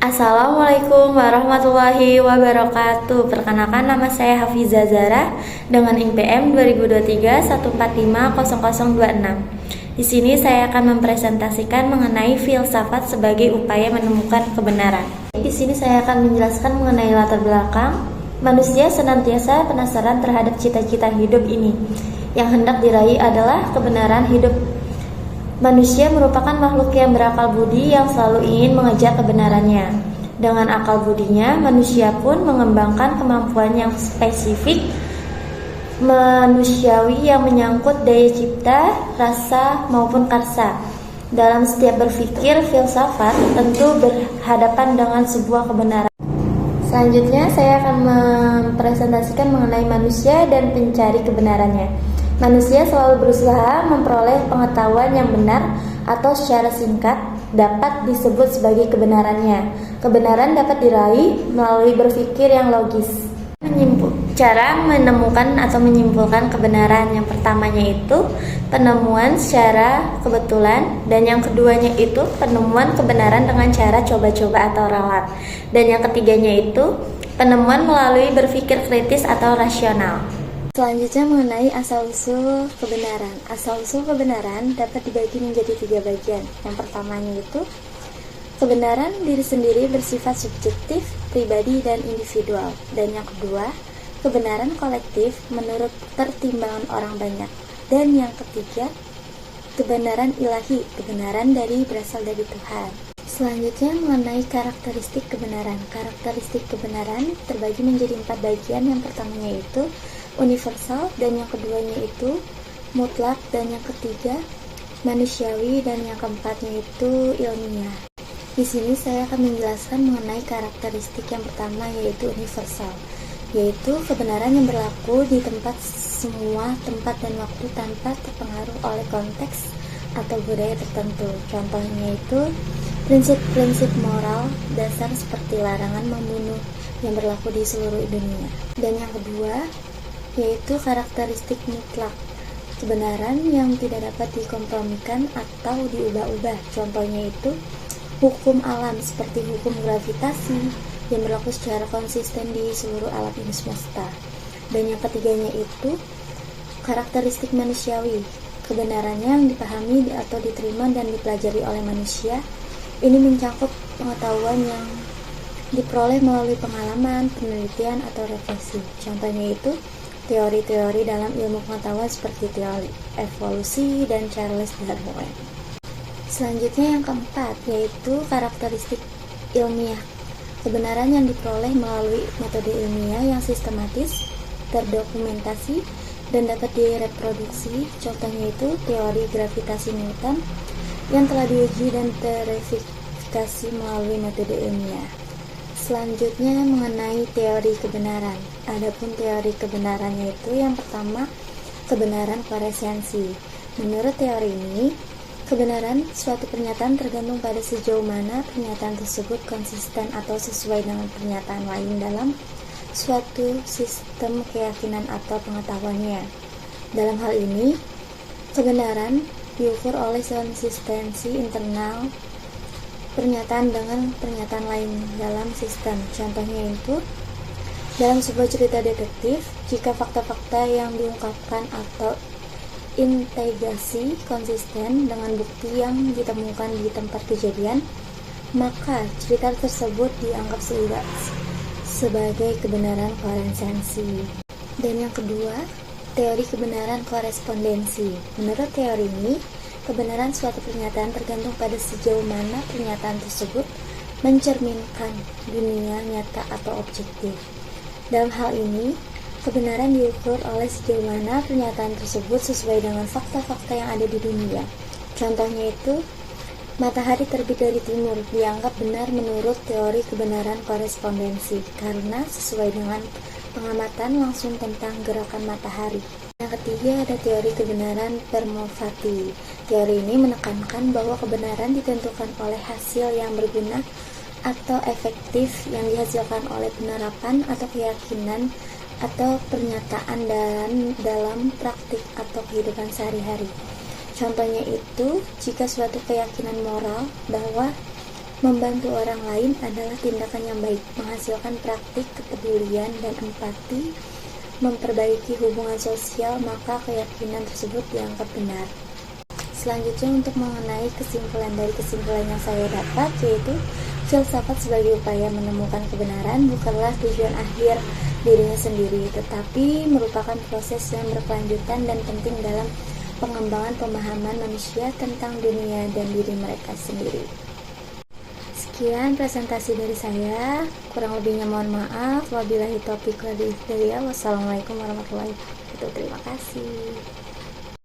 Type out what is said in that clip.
Assalamualaikum warahmatullahi wabarakatuh. Perkenalkan, nama saya Hafiza Zara dengan NIM 202314500026. Di sini saya akan mempresentasikan mengenai filsafat sebagai upaya menemukan kebenaran. Di sini saya akan menjelaskan mengenai latar belakang. Manusia senantiasa penasaran terhadap cita-cita hidup ini. Yang hendak diraih adalah kebenaran hidup. Manusia merupakan makhluk yang berakal budi yang selalu ingin mengejar kebenarannya. Dengan akal budinya, manusia pun mengembangkan kemampuan yang spesifik manusiawi yang menyangkut daya cipta, rasa, maupun karsa. Dalam setiap berpikir filsafat tentu berhadapan dengan sebuah kebenaran. Selanjutnya saya akan mempresentasikan mengenai manusia dan pencari kebenarannya. Manusia selalu berusaha memperoleh pengetahuan yang benar atau secara singkat dapat disebut sebagai kebenarannya. Kebenaran dapat diraih melalui berpikir yang logis. Cara menemukan atau menyimpulkan kebenaran yang pertamanya itu penemuan secara kebetulan, dan yang keduanya itu penemuan kebenaran dengan cara coba-coba atau ralat, dan yang ketiganya itu penemuan melalui berpikir kritis atau rasional. Selanjutnya mengenai asal-usul kebenaran. Asal-usul kebenaran dapat dibagi menjadi 3 bagian. Yang pertamanya itu kebenaran diri sendiri bersifat subjektif, pribadi, dan individual. Dan yang kedua, kebenaran kolektif menurut pertimbangan orang banyak. Dan yang ketiga, kebenaran ilahi, kebenaran berasal dari Tuhan. Selanjutnya mengenai karakteristik kebenaran. Karakteristik kebenaran terbagi menjadi 4 bagian. Yang pertamanya itu universal, dan yang keduanya itu mutlak, dan yang ketiga manusiawi, dan yang keempatnya itu ilmiah. Di sini saya akan menjelaskan mengenai karakteristik yang pertama, yaitu universal, yaitu kebenaran yang berlaku di semua tempat dan waktu tanpa terpengaruh oleh konteks atau budaya tertentu. Contohnya itu prinsip-prinsip moral dasar seperti larangan membunuh yang berlaku di seluruh dunia. Dan yang kedua yaitu karakteristik mutlak, kebenaran yang tidak dapat dikompromikan atau diubah-ubah. Contohnya itu hukum alam seperti hukum gravitasi yang berlaku secara konsisten di seluruh alam ini semesta. Dan yang ketiganya itu karakteristik manusiawi, kebenarannya yang dipahami atau diterima dan dipelajari oleh manusia. Ini mencakup pengetahuan yang diperoleh melalui pengalaman, penelitian, atau refleksi. Contohnya itu teori-teori dalam ilmu pengetahuan seperti teori evolusi dan Charles Darwin. Selanjutnya yang keempat, yaitu karakteristik ilmiah, kebenaran yang diperoleh melalui metode ilmiah yang sistematis, terdokumentasi, dan dapat direproduksi. Contohnya itu teori gravitasi Newton yang telah diuji dan terverifikasi melalui metode ilmiah. Selanjutnya mengenai teori kebenaran. Adapun teori kebenarannya itu yang pertama, kebenaran koresensi. Menurut teori ini, kebenaran suatu pernyataan tergantung pada sejauh mana pernyataan tersebut konsisten atau sesuai dengan pernyataan lain dalam suatu sistem keyakinan atau pengetahuannya. Dalam hal ini, kebenaran diukur oleh konsistensi internal pernyataan dengan pernyataan lain dalam sistem. Contohnya itu dalam sebuah cerita detektif, jika fakta-fakta yang diungkapkan atau integrasi konsisten dengan bukti yang ditemukan di tempat kejadian, maka cerita tersebut dianggap sebagai kebenaran koresensi. Dan yang kedua, teori kebenaran korespondensi. Menurut teori ini, kebenaran suatu pernyataan tergantung pada sejauh mana pernyataan tersebut mencerminkan dunia nyata atau objektif. Dalam hal ini, kebenaran diukur oleh sejauh mana pernyataan tersebut sesuai dengan fakta-fakta yang ada di dunia. Contohnya itu, matahari terbit dari timur dianggap benar menurut teori kebenaran korespondensi karena sesuai dengan pengamatan langsung tentang gerakan matahari. Yang ketiga ada teori kebenaran Permovati. Teori ini menekankan bahwa kebenaran ditentukan oleh hasil yang berguna atau efektif yang dihasilkan oleh penerapan atau keyakinan atau pernyataan dalam praktik atau kehidupan sehari-hari. Contohnya itu, jika suatu keyakinan moral bahwa Membantu orang lain adalah tindakan yang baik, menghasilkan praktik kepedulian dan empati, memperbaiki hubungan sosial, maka keyakinan tersebut dianggap benar. Selanjutnya, untuk mengenai kesimpulan dari kesimpulan yang saya dapat, yaitu filsafat sebagai upaya menemukan kebenaran bukanlah tujuan akhir dirinya sendiri, tetapi merupakan proses yang berkelanjutan dan penting dalam pengembangan pemahaman manusia tentang dunia dan diri mereka sendiri. Sekian presentasi dari saya, kurang lebihnya mohon maaf. Wabillahi taufiq wal hidayah. Wassalamualaikum warahmatullahi wabarakatuh. Terima kasih.